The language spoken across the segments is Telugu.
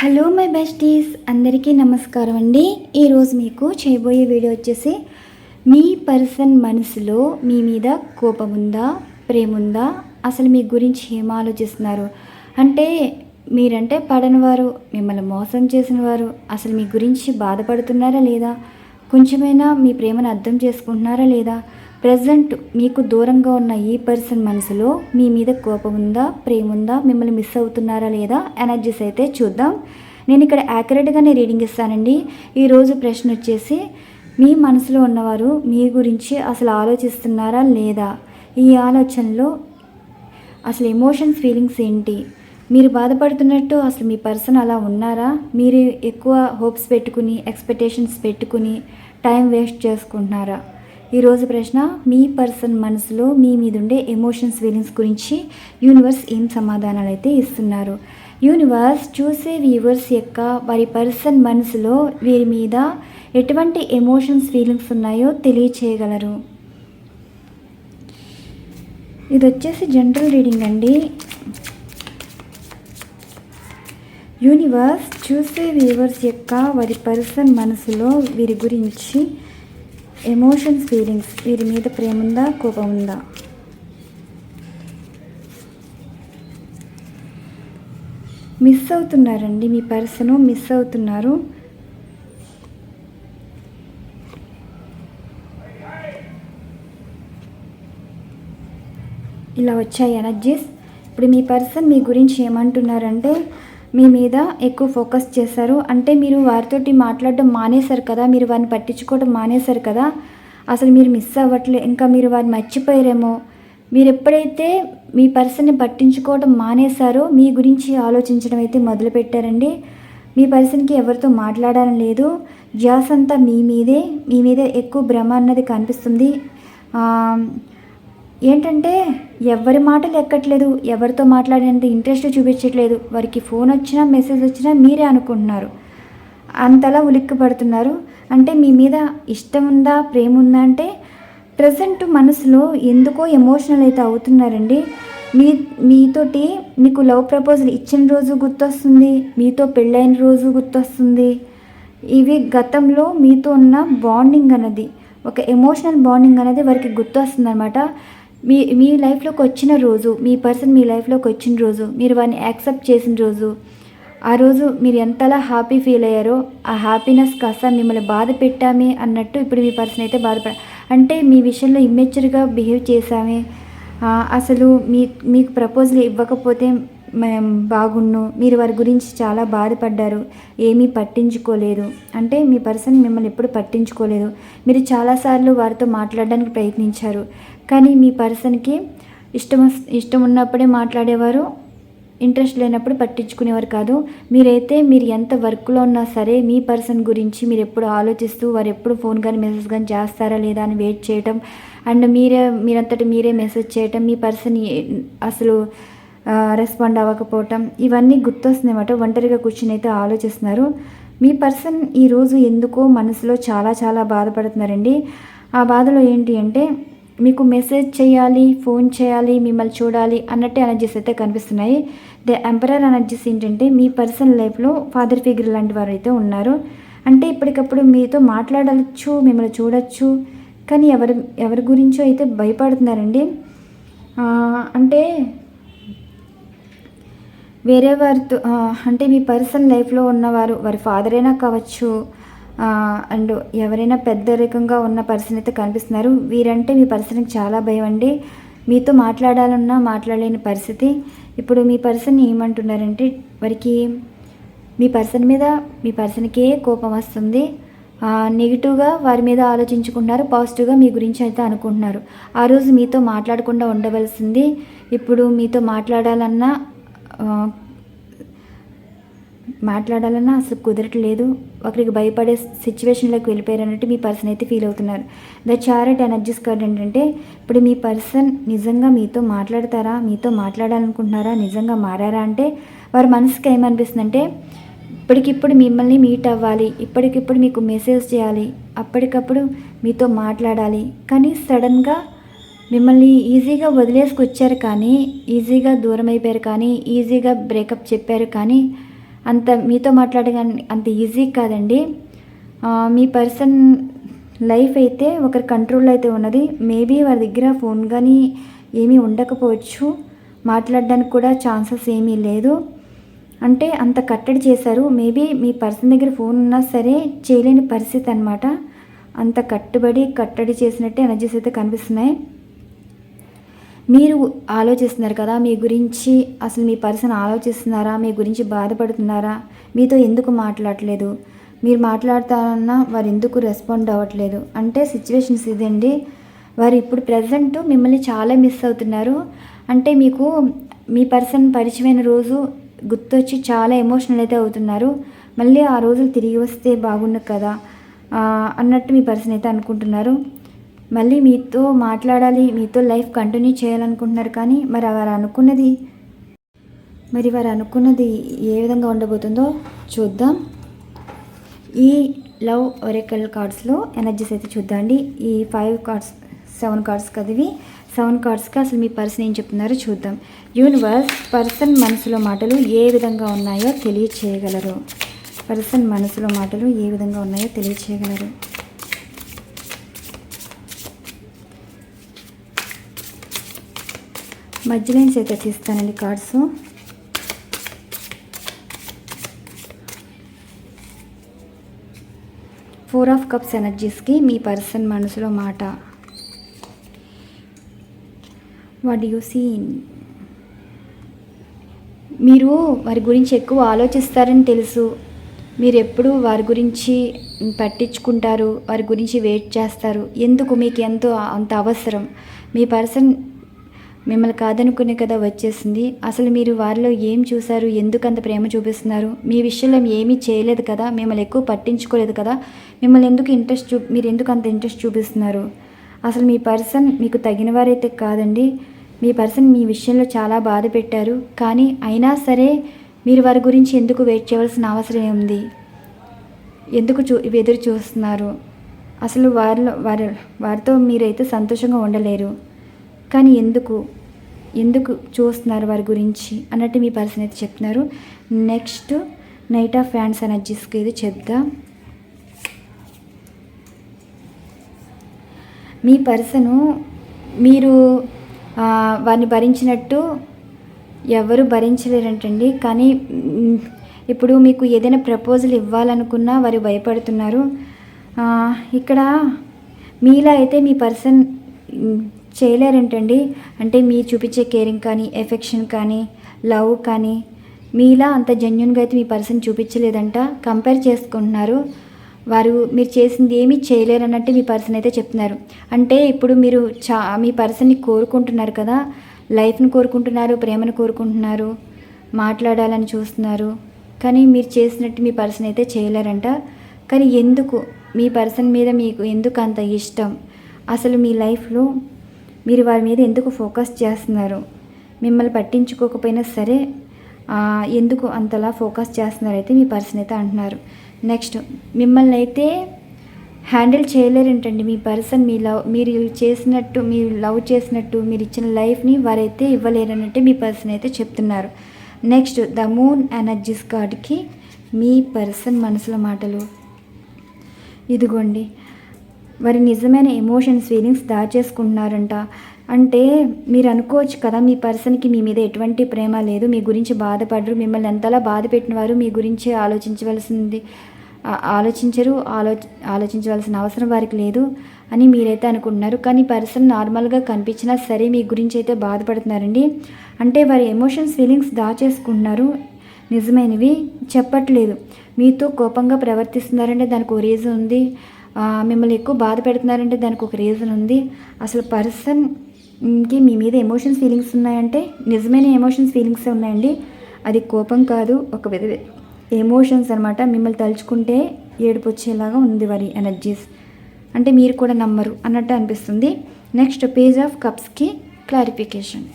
హలో మై బెస్టీస్, అందరికీ నమస్కారం అండి. ఈరోజు మీకు చేయబోయే వీడియో వచ్చేసి మీ పర్సన్ మనసులో మీ మీద కోపం ఉందా, ప్రేమ ఉందా, అసలు మీ గురించి ఏం ఆలోచిస్తున్నారు, అంటే మీరంటే పడని వారు, మిమ్మల్ని మోసం చేసిన వారు అసలు మీ గురించి బాధపడుతున్నారా లేదా, కొంచెమైనా మీ ప్రేమను అర్థం చేసుకుంటున్నారా లేదా, ప్రజెంట్ మీకు దూరంగా ఉన్న ఈ పర్సన్ మనసులో మీ మీద కోపం ఉందా, ప్రేమ ఉందా, మిమ్మల్ని మిస్ అవుతున్నారా లేదా ఎనర్జీస్ అయితే చూద్దాం. నేను ఇక్కడ యాక్యురేట్గానే రీడింగ్ ఇస్తానండి. ఈరోజు ప్రశ్న వచ్చేసి మీ మనసులో ఉన్నవారు మీ గురించి అసలు ఆలోచిస్తున్నారా లేదా, ఈ ఆలోచనలో అసలు ఎమోషన్స్ ఫీలింగ్స్ ఏంటి, మీరు బాధపడుతున్నట్టు అసలు మీ పర్సన్ అలా ఉన్నారా, మీరు ఎక్కువ హోప్స్ పెట్టుకుని ఎక్స్పెక్టేషన్స్ పెట్టుకుని టైం వేస్ట్ చేసుకుంటున్నారా. ఈరోజు ప్రశ్న, మీ పర్సన్ మనసులో మీ మీద ఉండే ఎమోషన్స్ ఫీలింగ్స్ గురించి యూనివర్స్ ఏం సమాధానాలు అయితే ఇస్తున్నారు. యూనివర్స్ చూసే వ్యూవర్స్ యొక్క వారి పర్సన్ మనసులో వీరి మీద ఎటువంటి ఎమోషన్స్ ఫీలింగ్స్ ఉన్నాయో తెలియచేయగలరు. ఇది వచ్చేసి జనరల్ రీడింగ్ అండి. యూనివర్స్ చూసే వ్యూవర్స్ యొక్క వారి పర్సన్ మనసులో వీరి గురించి ఎమోషన్స్ ఫీలింగ్స్, వీరి మీద ప్రేమ ఉందా, కోపం ఉందా. మిస్ అవుతున్నారండి, మీ పర్సన్ మిస్ అవుతున్నారు. ఇలా వచ్చాయి ఎనర్జీస్. ఇప్పుడు మీ పర్సన్ మీ గురించి ఏమంటున్నారంటే, మీ మీద ఎక్కువ ఫోకస్ చేశారు, అంటే మీరు వారితోటి మాట్లాడడం మానేశారు కదా, మీరు వారిని పట్టించుకోవడం మానేశారు కదా, అసలు మీరు మిస్ అవ్వట్లే, ఇంకా మీరు వారిని మర్చిపోయారేమో. మీరు ఎప్పుడైతే మీ పర్సన్ని పట్టించుకోవడం మానేశారో మీ గురించి ఆలోచించడం అయితే మొదలుపెట్టారండి. మీ పర్సన్కి ఎవరితో మాట్లాడాలని లేదు, ధ్యాస అంతా మీ మీదే ఎక్కువ భ్రమ అన్నది కనిపిస్తుంది. ఏంటంటే ఎవరి మాటలు ఎక్కట్లేదు, ఎవరితో మాట్లాడేంత ఇంట్రెస్ట్ చూపించట్లేదు, వారికి ఫోన్ వచ్చినా మెసేజ్ వచ్చినా మీరే అనుకుంటున్నారు, అంతలా ఉలిక్కి పడుతున్నారు. అంటే మీ మీద ఇష్టం ఉందా, ప్రేమ ఉందా అంటే ప్రజెంట్ మనసులో ఎందుకో ఎమోషనల్ అయితే అవుతున్నారండి. మీతోటి మీకు లవ్ ప్రపోజల్ ఇచ్చిన రోజు గుర్తొస్తుంది, మీతో పెళ్ళైన రోజు గుర్తొస్తుంది. ఇవి గతంలో మీతో ఉన్న బాండింగ్ అన్నది, ఒక ఎమోషనల్ బాండింగ్ అనేది వారికి గుర్తొస్తుంది అనమాట. మీ లైఫ్లోకి వచ్చిన రోజు, మీ పర్సన్ మీ లైఫ్లోకి వచ్చిన రోజు, మీరు వారిని యాక్సెప్ట్ చేసిన రోజు, ఆ రోజు మీరు ఎంతలా హ్యాపీ ఫీల్ అయ్యారో ఆ హ్యాపీనెస్ కాస్త మిమ్మల్ని బాధ పెట్టామే అన్నట్టు ఇప్పుడు మీ పర్సన్ అయితే అంటే మీ విషయంలో ఇమ్మెచ్యూర్గా బిహేవ్ చేశామే, అసలు మీకు ప్రపోజల్ ఇవ్వకపోతే బాగుండు, మీరు వారి గురించి చాలా బాధపడ్డారు, ఏమీ పట్టించుకోలేదు, అంటే మీ పర్సన్ మిమ్మల్ని ఎప్పుడు పట్టించుకోలేదు. మీరు చాలాసార్లు వారితో మాట్లాడడానికి ప్రయత్నించారు, కానీ మీ పర్సన్కి ఇష్టం ఉన్నప్పుడే మాట్లాడేవారు, ఇంట్రెస్ట్ లేనప్పుడు పట్టించుకునేవారు కాదు. మీరు ఎంత వర్క్లో ఉన్నా సరే మీ పర్సన్ గురించి మీరు ఎప్పుడు ఆలోచిస్తూ వారు ఎప్పుడు ఫోన్ కానీ మెసేజ్ కానీ చేస్తారా లేదా అని వెయిట్ చేయటం, అండ్ మీరంతటి మీరే మెసేజ్ చేయటం, మీ పర్సన్ అసలు రెస్పాండ్ అవ్వకపోవటం, ఇవన్నీ గుర్తొస్తుంది అన్నమాట. ఒంటరిగా కూర్చుని అయితే ఆలోచిస్తున్నారు. మీ పర్సన్ ఈరోజు ఎందుకో మనసులో చాలా చాలా బాధపడుతున్నారండి. ఆ బాధలో ఏంటి అంటే, మీకు మెసేజ్ చేయాలి, ఫోన్ చేయాలి, మిమ్మల్ని చూడాలి అన్నట్టు ఎనర్జీస్ అయితే కనిపిస్తున్నాయి. ద ఎంపరర్ ఎనర్జీస్ ఏంటంటే, మీ పర్సన్ లైఫ్లో ఫాదర్ ఫిగర్ లాంటి వారు అయితే ఉన్నారు. అంటే ఇప్పటికప్పుడు మీతో మాట్లాడచ్చు, మిమ్మల్ని చూడొచ్చు, కానీ ఎవరి గురించో అయితే భయపడుతున్నారండి. అంటే వేరే వారితో, అంటే మీ పర్సన్ లైఫ్లో ఉన్నవారు వారి ఫాదర్ అయినా కావచ్చు, అండ్ ఎవరైనా పెద్దరికంగా ఉన్న పర్సన్ అయితే కనిపిస్తున్నారు. వీరంటే మీ పర్సన్కి చాలా భయం అండి. మీతో మాట్లాడాలన్నా మాట్లాడలేని పరిస్థితి. ఇప్పుడు మీ పర్సన్ ఏమంటున్నారంటే, వారికి మీ పర్సన్కే కోపం వస్తుంది, నెగిటివ్గా వారి మీద ఆలోచించుకుంటున్నారు, పాజిటివ్గా మీ గురించి అయితే అనుకుంటున్నారు. ఆ రోజు మీతో మాట్లాడకుండా ఉండవలసింది ఇప్పుడు మీతో మాట్లాడాలన్నా అసలు కుదరట్లేదు, ఒకరికి భయపడే సిచ్యువేషన్లోకి వెళ్ళిపోయారన్నట్టు మీ పర్సన్ అయితే ఫీల్ అవుతున్నారు. ద చారెట్ ఎనర్జీస్ కార్డ్ ఏంటంటే, ఇప్పుడు మీ పర్సన్ నిజంగా మీతో మాట్లాడతారా, మీతో మాట్లాడాలనుకుంటున్నారా, నిజంగా మారారా అంటే వారి మనసుకి ఏమనిపిస్తుంది అంటే, ఇప్పటికిప్పుడు మిమ్మల్ని మీట్ అవ్వాలి, ఇప్పటికిప్పుడు మీకు మెసేజ్ చేయాలి, అప్పటికప్పుడు మీతో మాట్లాడాలి, కానీ సడన్గా మిమ్మల్ని ఈజీగా వదిలేసుకొచ్చారు, కానీ ఈజీగా దూరం అయిపోయారు, కానీ ఈజీగా బ్రేకప్ చెప్పారు, కానీ మీతో మాట్లాడగా అంత ఈజీ కాదండి. మీ పర్సన్ లైఫ్ అయితే ఒకరి కంట్రోల్లో అయితే ఉన్నది. మేబీ వారి దగ్గర ఫోన్ కానీ ఏమీ ఉండకపోవచ్చు, మాట్లాడడానికి కూడా ఛాన్సెస్ ఏమీ లేదు. అంటే అంత కట్టడి చేశారు. మేబీ మీ పర్సన్ దగ్గర ఫోన్ ఉన్నా సరే చేయలేని పరిస్థితి అనమాట. అంత కట్టడి చేసినట్టే ఎనర్జీస్ అయితే కనిపిస్తున్నాయి. మీరు ఆలోచిస్తున్నారు కదా మీ గురించి, అసలు మీ పర్సన్ ఆలోచిస్తున్నారా, మీ గురించి బాధపడుతున్నారా, మీతో ఎందుకు మాట్లాడట్లేదు, మీరు మాట్లాడతారన్నా వారు ఎందుకు రెస్పాండ్ అవ్వట్లేదు అంటే సిచ్యువేషన్స్ ఇదండి. వారు ఇప్పుడు ప్రజెంట్ మిమ్మల్ని చాలా మిస్ అవుతున్నారు. అంటే మీకు మీ పర్సన్ పరిచయమైన రోజు గుర్తొచ్చి చాలా ఎమోషనల్ అయితే అవుతున్నారు. మళ్ళీ ఆ రోజులు తిరిగి వస్తే బాగుండు కదా అన్నట్టు మీ పర్సన్ అయితే అనుకుంటున్నారు. మళ్ళీ మీతో మాట్లాడాలి, మీతో లైఫ్ కంటిన్యూ చేయాలనుకుంటున్నారు. కానీ వారు అనుకున్నది ఏ విధంగా ఉండబోతుందో చూద్దాం. ఈ లవ్ ఒరేకల్ కార్డ్స్లో ఎనర్జీస్ అయితే చూద్దామండి. ఈ 7 కార్డ్స్ కదా ఇవి. 7 కార్డ్స్కి అసలు మీ పర్సన్ ఏం చెప్తున్నారో చూద్దాం. యూనివర్స్ పర్సన్ మనసులో మాటలు ఏ విధంగా ఉన్నాయో తెలియచేయగలరు. పర్సన్ మనసులో మాటలు ఏ విధంగా ఉన్నాయో తెలియచేయగలరు. మధ్యలో అయితే తీస్తానండి కార్డ్స్. Four of Cups ఎనర్జీస్కి మీ పర్సన్ మనసులో మాట. What you see? మీరు వారి గురించి ఎక్కువ ఆలోచిస్తారని తెలుసు. మీరు ఎప్పుడు వారి గురించి పట్టించుకుంటారు, వారి గురించి వెయిట్ చేస్తారు. ఎందుకు? మీకు అంత అవసరం. మీ పర్సన్ మిమ్మల్ని కాదనుకునే కదా వచ్చేసింది. అసలు మీరు వారిలో ఏం చూశారు, ఎందుకు అంత ప్రేమ చూపిస్తున్నారు? మీ విషయంలో ఏమీ చేయలేదు కదా, మిమ్మల్ని ఎక్కువ పట్టించుకోలేదు కదా, మిమ్మల్ని మీరు ఎందుకు అంత ఇంట్రెస్ట్ చూపిస్తున్నారు? అసలు మీ పర్సన్ మీకు తగిన వారైతే కాదండి. మీ పర్సన్ మీ విషయంలో చాలా బాధ పెట్టారు. కానీ అయినా సరే మీరు వారి గురించి ఎందుకు వెయిట్ చేయవలసిన అవసరం ఏముంది? ఎందుకు ఎదురు చూస్తున్నారు? అసలు వారితో మీరైతే సంతోషంగా ఉండలేరు. కానీ ఎందుకు చూస్తున్నారు వారి గురించి అన్నట్టు మీ పర్సన్ అయితే చెప్తున్నారు. నెక్స్ట్ నైట్ ఆఫ్ ఫ్యాన్స్ ఎనర్జీస్కి ఇది చెప్దాం. మీ పర్సను మీరు వారిని భరించినట్టు ఎవరు భరించలేరంటండి. కానీ ఇప్పుడు మీకు ఏదైనా ప్రపోజల్ ఇవ్వాలనుకున్నా వారు భయపడుతున్నారు. ఇక్కడ మీలా అయితే మీ పర్సన్ చేయలేరంటండి. అంటే మీరు చూపించే కేరింగ్ కానీ, ఎఫెక్షన్ కానీ, లవ్ కానీ మీలా అంత జెన్యున్గా అయితే మీ పర్సన్ చూపించలేదంట. కంపేర్ చేసుకుంటున్నారు. మీరు చేసింది ఏమీ చేయలేరన్నట్టు మీ పర్సన్ అయితే చెప్తున్నారు. అంటే ఇప్పుడు మీరు మీ పర్సన్ని కోరుకుంటున్నారు కదా, లైఫ్ని కోరుకుంటున్నారు, ప్రేమను కోరుకుంటున్నారు, మాట్లాడాలని చూస్తున్నారు. కానీ మీరు చేసినట్టు మీ పర్సన్ అయితే చేయలేరంట. కానీ ఎందుకు మీ పర్సన్ మీద మీకు ఎందుకు అంత ఇష్టం? అసలు మీ లైఫ్లో మీరు వారి మీద ఎందుకు ఫోకస్ చేస్తున్నారు? మిమ్మల్ని పట్టించుకోకపోయినా సరే ఎందుకు అంతలా ఫోకస్ చేస్తున్నారైతే మీ పర్సన్ అయితే అంటున్నారు. నెక్స్ట్ మిమ్మల్ని అయితే హ్యాండిల్ చేయలేరంటండి. మీ పర్సన్ మీరు లవ్ చేసినట్టు మీరు ఇచ్చిన లైఫ్ని వారైతే ఇవ్వలేరన్నట్టు మీ పర్సన్ అయితే చెప్తున్నారు. నెక్స్ట్ ద మూన్ ఎనర్జీస్ కార్డ్కి మీ పర్సన్ మనసులో మాటలు. ఇదిగోండి, వారి నిజమైన ఎమోషన్స్ ఫీలింగ్స్ దాచేసుకుంటున్నారంట. అంటే మీరు అనుకోవచ్చు కదా మీ మీద ఎటువంటి ప్రేమ లేదు, మీ గురించి బాధపడరు, మిమ్మల్ని ఎంతలా బాధ పెట్టిన వారు మీ గురించి ఆలోచించవలసిన అవసరం వారికి లేదు అని మీరైతే అనుకుంటున్నారు. కానీ పర్సన్ నార్మల్గా కనిపించినా సరే మీ గురించి అయితే బాధపడుతున్నారండి. అంటే వారి ఎమోషన్స్ ఫీలింగ్స్ దాచేసుకుంటున్నారు, నిజమైనవి చెప్పట్లేదు. మీతో కోపంగా ప్రవర్తిస్తున్నారంటే దానికి ఒక రీజన్ ఉంది. మిమ్మల్ని ఎక్కువ బాధ పెడుతున్నారంటే దానికి ఒక రీజన్ ఉంది. అసలు పర్సన్కి మీ మీద ఎమోషన్స్ ఫీలింగ్స్ ఉన్నాయంటే నిజమైన ఎమోషన్స్ ఫీలింగ్స్ ఉన్నాయండి. అది కోపం కాదు, ఒక విధ ఎమోషన్స్ అనమాట. మిమ్మల్ని తలుచుకుంటే ఏడుపు వచ్చేలాగా ఉంది వారి ఎనర్జీస్. అంటే మీరు కూడా నమ్మరు అన్నట్టు అనిపిస్తుంది. నెక్స్ట్ పేజ్ ఆఫ్ కప్స్కి క్లారిఫికేషన్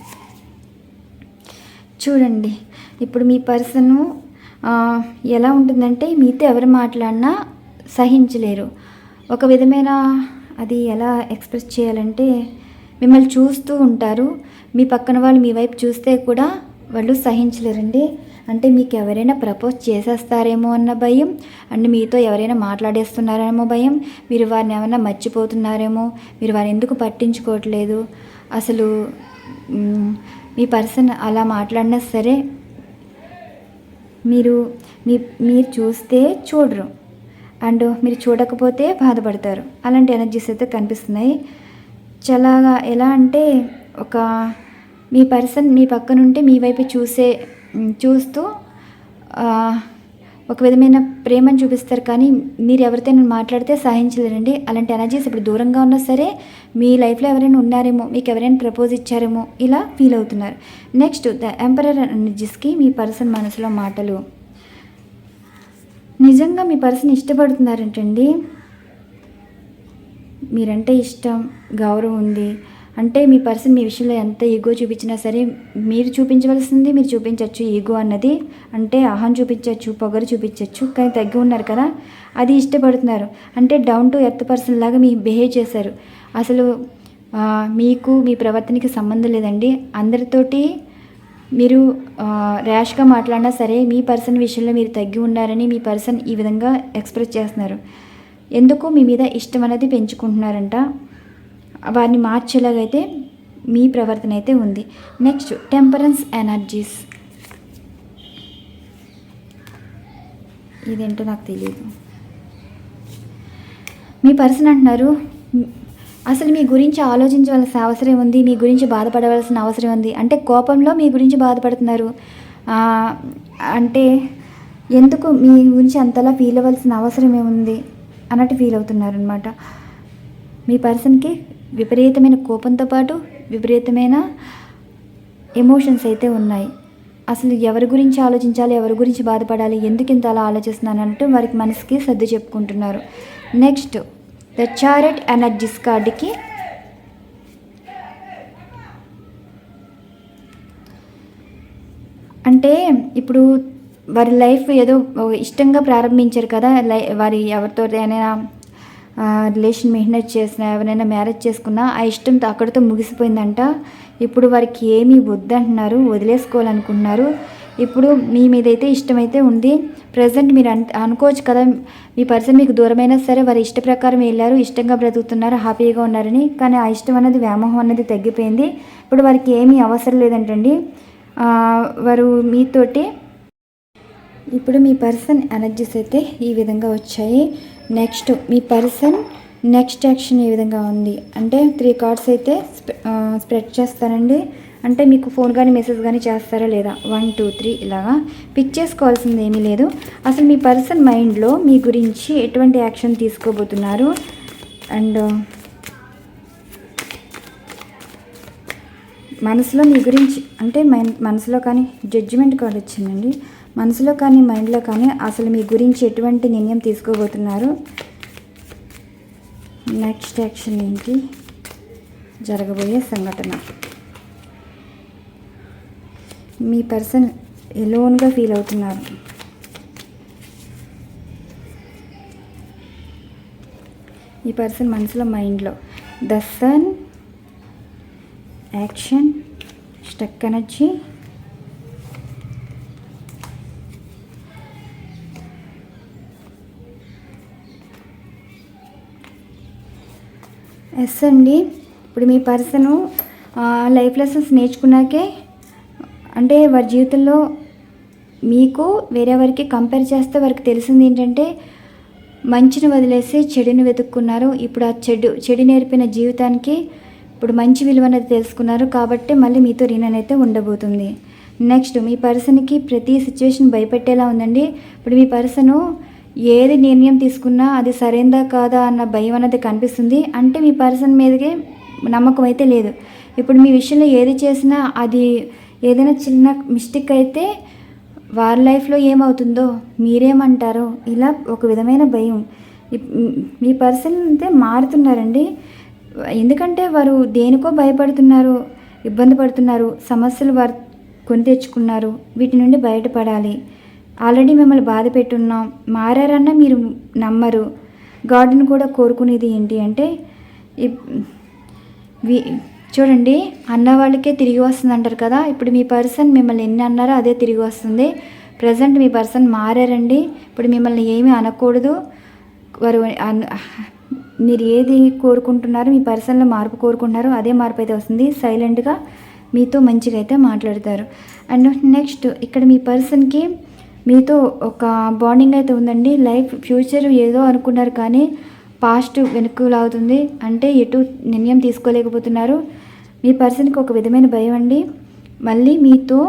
చూడండి. ఇప్పుడు మీ పర్సను ఎలా ఉంటుందంటే మీతో ఎవరు మాట్లాడినా సహించలేరు. ఒక విధమైన అది ఎలా ఎక్స్ప్రెస్ చేయాలంటే మిమ్మల్ని చూస్తూ ఉంటారు. మీ పక్కన వాళ్ళు మీ వైపు చూస్తే కూడా వాళ్ళు సహించలేరండి. అంటే మీకు ఎవరైనా ప్రపోజ్ చేసేస్తారేమో అన్న భయం, అండ్ మీతో ఎవరైనా మాట్లాడేస్తున్నారేమో భయం, మీరు వారిని ఏమైనా మర్చిపోతున్నారేమో, మీరు వారిని ఎందుకు పట్టించుకోవట్లేదు, అసలు మీ పర్సన్ అలా మాట్లాడినా సరే మీరు చూస్తే చూడరు, అండ్ మీరు చూడకపోతే బాధపడతారు. అలాంటి ఎనర్జీస్ అయితే కనిపిస్తున్నాయి. చాలా ఎలా అంటే మీ పర్సన్ మీ పక్కనుంటే మీ వైపు చూస్తూ ఒక విధమైన ప్రేమను చూపిస్తారు, కానీ మీరు ఎవరితో మాట్లాడితే సహించలేరండి. అలాంటి ఎనర్జీస్ ఇప్పుడు దూరంగా ఉన్నా సరే మీ లైఫ్లో ఎవరైనా ఉన్నారేమో, మీకు ఎవరైనా ప్రపోజ్ ఇచ్చారేమో ఇలా ఫీల్ అవుతున్నారు. నెక్స్ట్ ద ఎంపరర్ ఎనర్జీస్కి మీ పర్సన్ మనసులో మాటలు. నిజంగా మీ పర్సన్ ఇష్టపడుతున్నారంటండి. మీరంటే ఇష్టం, గౌరవం ఉంది. అంటే మీ పర్సన్ మీ విషయంలో ఎంత ఈగో చూపించినా సరే మీరు చూపించవలసింది మీరు చూపించవచ్చు. ఈగో అన్నది అంటే అహం చూపించవచ్చు, పొగరు చూపించవచ్చు, కానీ తగ్గి ఉన్నారు కదా, అది ఇష్టపడుతున్నారు. అంటే డౌన్ టు ఎర్త్ పర్సన్ లాగా మీ బిహేవ్ చేశారు. అసలు మీకు మీ ప్రవర్తనకి సంబంధం లేదండి. అందరితోటి మీరు ర్యాష్గా మాట్లాడినా సరే మీ పర్సన్ విషయంలో మీరు తగ్గి ఉన్నారని మీ పర్సన్ ఈ విధంగా ఎక్స్ప్రెస్ చేస్తున్నారు. ఎందుకు మీ మీద ఇష్టం అనేది పెంచుకుంటున్నారంట. వారిని మార్చేలాగైతే మీ ప్రవర్తన అయితే ఉంది. Next temperance energies. ఇదేంటో నాకు తెలియదు. మీ పర్సన్ అంటున్నారు అసలు మీ గురించి ఆలోచించవలసిన అవసరం ఉంది, మీ గురించి బాధపడవలసిన అవసరం ఉంది. అంటే కోపంలో మీ గురించి బాధపడుతున్నారు. అంటే ఎందుకు మీ గురించి అంతలా ఫీల్ అవ్వాల్సిన అవసరం ఏముంది అన్నట్టు ఫీల్ అవుతున్నారు అనమాట. మీ పర్సన్కి విపరీతమైన కోపంతో పాటు విపరీతమైన ఎమోషన్స్ అయితే ఉన్నాయి. అసలు ఎవరి గురించి ఆలోచించాలి, ఎవరి గురించి బాధపడాలి, ఎందుకు ఇంత అలా ఆలోచిస్తున్నాను అన్నట్టు వారికి మనసుకి సర్ది చెప్పుకుంటున్నారు. నెక్స్ట్ ద చారెట్ ఎనర్జీస్ కార్డుకి అంటే ఇప్పుడు వారి లైఫ్ ఏదో ఇష్టంగా ప్రారంభించారు కదా, వారి ఎవరితో అయినా రిలేషన్ మెయింటైన్ చేసిన, ఎవరైనా మ్యారేజ్ చేసుకున్నా ఆ ఇష్టంతో అక్కడితో ముగిసిపోయిందంట. ఇప్పుడు వారికి ఏమీ వద్దంటున్నారు, వదిలేసుకోవాలనుకుంటున్నారు. ఇప్పుడు మీ మీదైతే ఇష్టమైతే ఉంది. ప్రజెంట్ మీరు అనుకోవచ్చు కదా మీ పర్సన్ మీకు దూరమైనా సరే వారి ఇష్ట ప్రకారం వెళ్ళారు, ఇష్టంగా బ్రతుకుతున్నారు, హ్యాపీగా ఉన్నారని. కానీ ఆ ఇష్టం అనేది వ్యామోహం అనేది తగ్గిపోయింది. ఇప్పుడు వారికి ఏమీ అవసరం లేదంటండి. వారు మీతోటి ఇప్పుడు మీ పర్సన్ ఎనర్జీస్ అయితే ఈ విధంగా వచ్చాయి. నెక్స్ట్ మీ పర్సన్ నెక్స్ట్ యాక్షన్ ఏ విధంగా ఉంది అంటే 3 కార్డ్స్ అయితే స్ప్రెడ్ చేస్తానండి. అంటే మీకు ఫోన్ కానీ మెసేజ్ కానీ చేస్తారా లేదా, 1 2 3 ఇలాగా పిక్ చేసుకోవాల్సింది ఏమీ లేదు. అసలు మీ పర్సన్ మైండ్లో మీ గురించి ఎటువంటి యాక్షన్ తీసుకోబోతున్నారు అండ్ మనసులో మీ గురించి అంటే మనసులో కానీ జడ్జిమెంట్ కార్డ్ వచ్చిందండి. మనసులో కానీ మైండ్లో కానీ అసలు మీ గురించి ఎటువంటి నిర్ణయం తీసుకోబోతున్నారు, నెక్స్ట్ యాక్షన్ ఏంటి, జరగబోయే సంఘటన. మీ పర్సన్ ఎలోన్గా ఫీల్ అవుతున్నారు. ఈ పర్సన్ మనసులో మైండ్లో the sun, action, stuck energy, yes అండి. ఇప్పుడు మీ పర్సను లైఫ్ లెసన్స్ నేర్చుకున్నాకే అంటే వారి జీవితంలో మీకు వేరే వారికి కంపేర్ చేస్తే వారికి తెలిసింది ఏంటంటే మంచిని వదిలేసి చెడుని వెతుక్కున్నారు. ఇప్పుడు ఆ చెడు నేర్పిన జీవితానికి ఇప్పుడు మంచి విలువ అనేది తెలుసుకున్నారు. కాబట్టి మళ్ళీ మీతో రీనన్ అయితే ఉండబోతుంది. నెక్స్ట్ మీ పర్సన్కి ప్రతి సిచ్యువేషన్ భయపెట్టేలా ఉందండి. ఇప్పుడు మీ పర్సను ఏది నిర్ణయం తీసుకున్నా అది సరైందా కాదా అన్న భయం అనేది కనిపిస్తుంది. అంటే మీ పర్సన్ మీదకే నమ్మకం అయితే లేదు. ఇప్పుడు మీ విషయంలో ఏది చేసినా అది ఏదైనా చిన్న మిస్టేక్ అయితే వారి లైఫ్లో ఏమవుతుందో, మీరేమంటారో, ఇలా ఒక విధమైన భయం. మీ పర్సన్ అయితే మారుతున్నారండి. ఎందుకంటే వారు దేనికో భయపడుతున్నారు, ఇబ్బంది పడుతున్నారు, సమస్యలు వారు కొని తెచ్చుకున్నారు. వీటి నుండి బయటపడాలి. ఆల్రెడీ మిమ్మల్ని బాధ పెట్టున్నాం, మారారన్నా మీరు నమ్మరు. గాడ్ని కూడా కోరుకునేది ఏంటి అంటే చూడండి, అన్న వాళ్ళకే తిరిగి వస్తుంది అంటారు కదా, ఇప్పుడు మీ పర్సన్ మిమ్మల్ని ఎన్ని అన్నారో అదే తిరిగి వస్తుంది. ప్రజెంట్ మీ పర్సన్ మారారండి. ఇప్పుడు మిమ్మల్ని ఏమీ అనకూడదు. వారు మీరు ఏది కోరుకుంటున్నారో, మీ పర్సన్లో మార్పు కోరుకుంటున్నారో అదే మార్పు అయితే వస్తుంది. సైలెంట్గా మీతో మంచిగా అయితే మాట్లాడతారు. అండ్ నెక్స్ట్ ఇక్కడ మీ పర్సన్కి మీతో ఒక బాండింగ్ అయితే ఉందండి. లైఫ్ ఫ్యూచర్ ఏదో అనుకున్నారు కానీ పాస్ట్ వెనక్కు లాగుతుంది. అంటే ఎటు నిర్ణయం తీసుకోలేకపోతున్నారు. మీ పర్సన్కి ఒక విధమైన భయం అండి. మళ్ళీ మీతో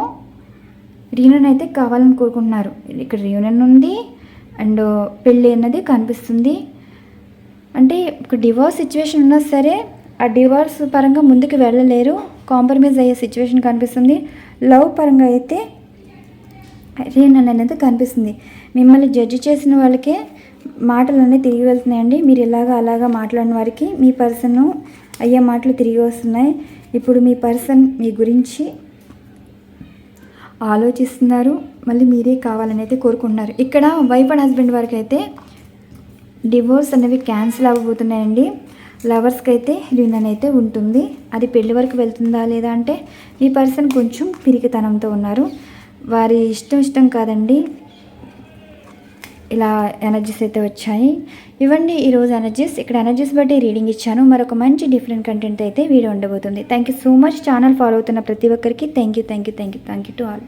రీయూనియన్ అయితే కావాలని కోరుకుంటున్నారు. ఇక్కడ రీయూనియన్ ఉంది అండ్ పెళ్ళి అన్నది కనిపిస్తుంది. అంటే ఒక డివోర్స్ సిచ్యువేషన్ ఉన్నా సరే ఆ డివోర్స్ పరంగా ముందుకు వెళ్ళలేరు. కాంప్రమైజ్ అయ్యే సిచ్యువేషన్ కనిపిస్తుంది. లవ్ పరంగా అయితే రీయూనియన్ అనేది కనిపిస్తుంది. మిమ్మల్ని జడ్జి చేసిన వాళ్ళకే మాటలు అనేవి తిరిగి వెళ్తున్నాయండి. మీరు అలాగా మాట్లాడిన వారికి మీ పర్సన్ అయ్యే మాటలు తిరిగి వస్తున్నాయి. ఇప్పుడు మీ పర్సన్ మీ గురించి ఆలోచిస్తున్నారు. మళ్ళీ మీరే కావాలని అయితే కోరుకుంటున్నారు. ఇక్కడ వైఫ్ అండ్ హస్బెండ్ వరకు అయితే డివోర్స్ అనేవి క్యాన్సిల్ అవ్వబోతున్నాయండి. లవర్స్కి అయితే రీయూనియన్ అయితే ఉంటుంది. అది పెళ్లి వరకు వెళ్తుందా లేదా అంటే మీ పర్సన్ కొంచెం పిరికితనంతో ఉన్నారు. వారి ఇష్టం కాదండి. ఇలా ఎనర్జీస్ అయితే వచ్చాయి. ఇవ్వండి ఈరోజు ఎనర్జీస్. ఇక్కడ ఎనర్జీస్ బట్టి రీడింగ్ ఇచ్చాను. మరొక మంచి డిఫరెంట్ కంటెంట్ అయితే వీడియో ఉండబోతుంది. Thank you so much. Channel follow అవుతున్న ప్రతి ఒక్కరికి థ్యాంక్ యూ టు ఆల్.